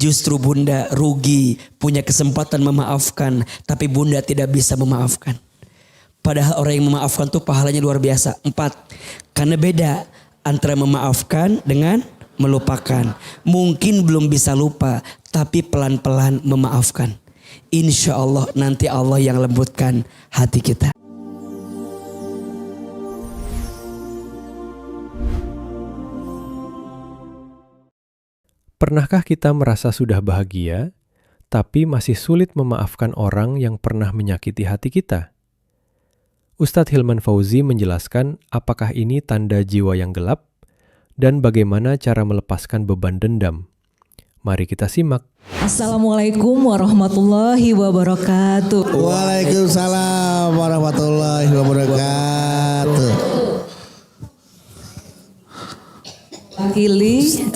Justru bunda rugi punya kesempatan memaafkan, tapi bunda tidak bisa memaafkan. Padahal orang yang memaafkan tuh pahalanya luar biasa. 4. Karena beda antara memaafkan dengan melupakan. Mungkin belum bisa lupa, tapi pelan-pelan memaafkan. Insya Allah nanti Allah yang lembutkan hati kita. Pernahkah kita merasa sudah bahagia, tapi masih sulit memaafkan orang yang pernah menyakiti hati kita? Ustadz Hilman Fauzi menjelaskan apakah ini tanda jiwa yang gelap dan bagaimana cara melepaskan beban dendam. Mari kita simak. Assalamualaikum warahmatullahi wabarakatuh. Waalaikumsalam warahmatullahi wabarakatuh. Wakili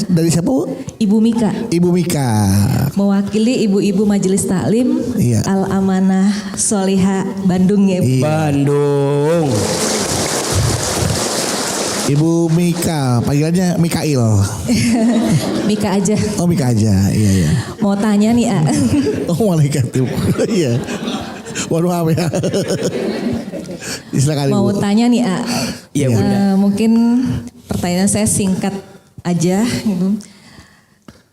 Dari siapa, Bu? Ibu Mika. Ibu Mika. Mewakili ibu-ibu Majelis Taklim Iya. Al-Amanah Solihah Bandung ya. Iya. Bandung. Ibu Mika, panggilannya Mikail. Mika aja. Oh, Mika aja. Iya. Mau tanya nih, A. Oh, malaikat Ibu. Iya. Waduh, maaf ya. Silakan, Mau Ibu. tanya nih, A. Iya, Bunda. Mungkin pertanyaan saya singkat aja gitu.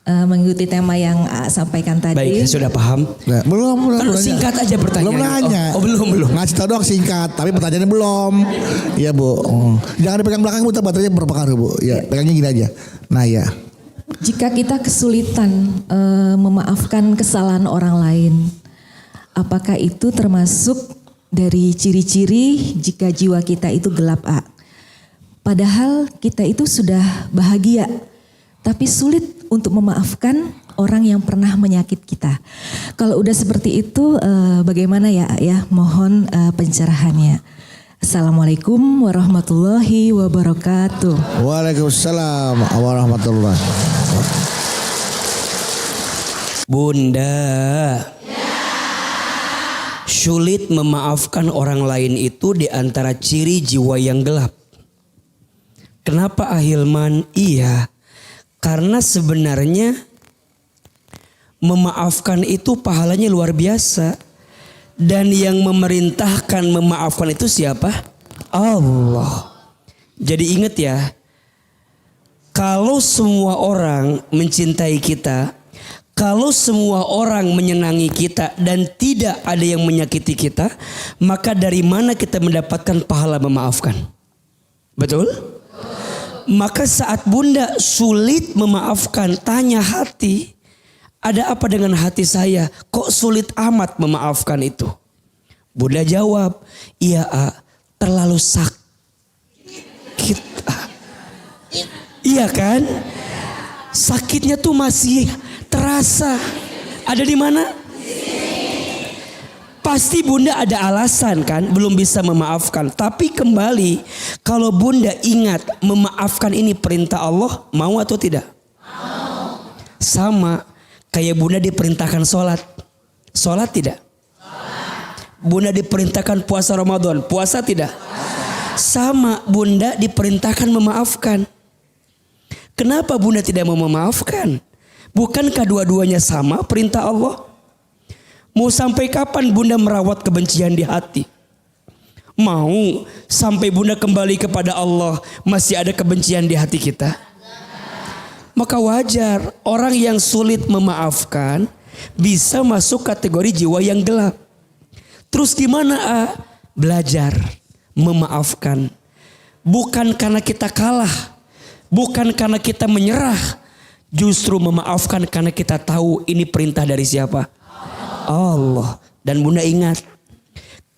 Mengikuti tema yang A sampaikan tadi. Baik, saya sudah paham. Nah, belum Kan nanya. singkat aja pertanyaannya. Belum nanya. Oh, belum. Ngasih tau doang singkat, tapi pertanyaannya belum. Iya, Bu. Jangan dipegang belakang, Bu, baterainya berpengaruh, Bu. Ya, pegangnya gini aja. Nah, ya. Jika kita kesulitan memaafkan kesalahan orang lain, apakah itu termasuk dari ciri-ciri jika jiwa kita itu gelap, A? Padahal kita itu sudah bahagia, tapi sulit untuk memaafkan orang yang pernah menyakit kita. Kalau udah seperti itu, bagaimana ya, A, ya? Mohon pencerahannya. Assalamualaikum warahmatullahi wabarakatuh. Waalaikumsalam warahmatullahi wabarakatuh. Bunda. Sulit memaafkan orang lain itu di antara ciri jiwa yang gelap. Kenapa, Ahilman? Iya, karena sebenarnya memaafkan itu pahalanya luar biasa. Dan yang memerintahkan memaafkan itu siapa? Allah. Jadi ingat ya, kalau semua orang mencintai kita, kalau semua orang menyenangi kita dan tidak ada yang menyakiti kita, maka dari mana kita mendapatkan pahala memaafkan? Betul? Maka saat bunda sulit memaafkan, tanya hati, ada apa dengan hati saya? Kok sulit amat memaafkan itu? Bunda jawab, iya, A, terlalu sakit. Iya kan? Sakitnya tuh masih terasa. Ada di mana? Pasti bunda ada alasan kan belum bisa memaafkan. Tapi kembali, kalau bunda ingat memaafkan ini perintah Allah, mau atau tidak? Mau. Sama kayak bunda diperintahkan sholat. Sholat tidak? Bunda diperintahkan puasa Ramadan. Puasa tidak? Sama, bunda diperintahkan memaafkan. Kenapa bunda tidak mau memaafkan? Bukankah dua-duanya sama perintah Allah? Mau sampai kapan bunda merawat kebencian di hati? Mau sampai bunda kembali kepada Allah masih ada kebencian di hati kita? Maka wajar orang yang sulit memaafkan bisa masuk kategori jiwa yang gelap. Terus gimana, A? Belajar memaafkan. Bukan karena kita kalah, bukan karena kita menyerah. Justru memaafkan karena kita tahu ini perintah dari siapa? Allah. Dan bunda ingat,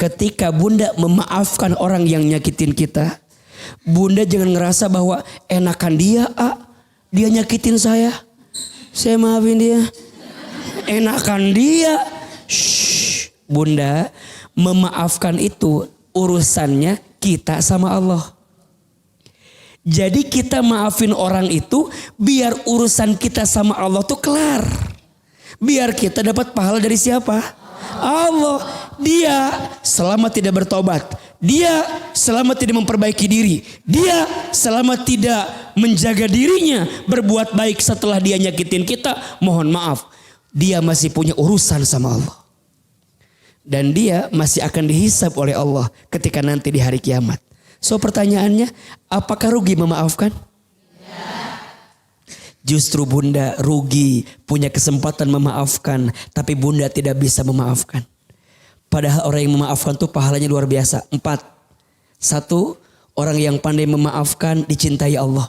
ketika bunda memaafkan orang yang nyakitin kita, bunda jangan ngerasa bahwa enakan dia, A, dia nyakitin saya maafin dia. Enakan dia. Shh, bunda, memaafkan itu urusannya kita sama Allah. Jadi kita maafin orang itu biar urusan kita sama Allah tuh kelar. Biar kita dapat pahala dari siapa? Allah. Dia selama tidak bertobat, dia selama tidak memperbaiki diri, dia selama tidak menjaga dirinya berbuat baik setelah dia nyakitin kita, mohon maaf, dia masih punya urusan sama Allah. Dan dia masih akan dihisab oleh Allah ketika nanti di hari kiamat. So pertanyaannya, apakah rugi memaafkan? Justru bunda rugi punya kesempatan memaafkan, tapi bunda tidak bisa memaafkan. Padahal orang yang memaafkan itu pahalanya luar biasa. 4. 1, orang yang pandai memaafkan dicintai Allah.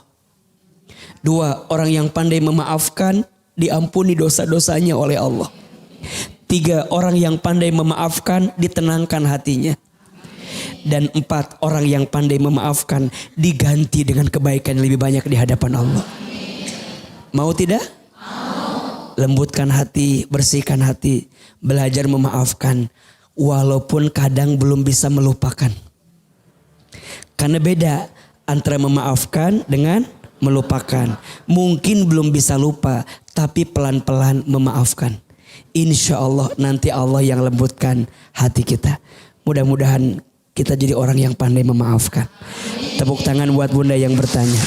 2, orang yang pandai memaafkan diampuni dosa-dosanya oleh Allah. 3, orang yang pandai memaafkan ditenangkan hatinya. Dan 4, orang yang pandai memaafkan diganti dengan kebaikan yang lebih banyak di hadapan Allah. Mau tidak? Mau. Lembutkan hati, bersihkan hati, belajar memaafkan. Walaupun kadang belum bisa melupakan. Karena beda antara memaafkan dengan melupakan. Mungkin belum bisa lupa, tapi pelan-pelan memaafkan. Insya Allah nanti Allah yang lembutkan hati kita. Mudah-mudahan kita jadi orang yang pandai memaafkan. Tepuk tangan buat bunda yang bertanya.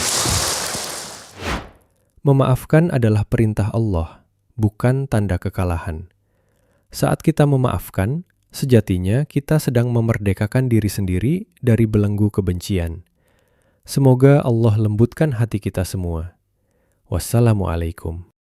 Memaafkan adalah perintah Allah, bukan tanda kekalahan. Saat kita memaafkan, sejatinya kita sedang memerdekakan diri sendiri dari belenggu kebencian. Semoga Allah lembutkan hati kita semua. Wassalamualaikum.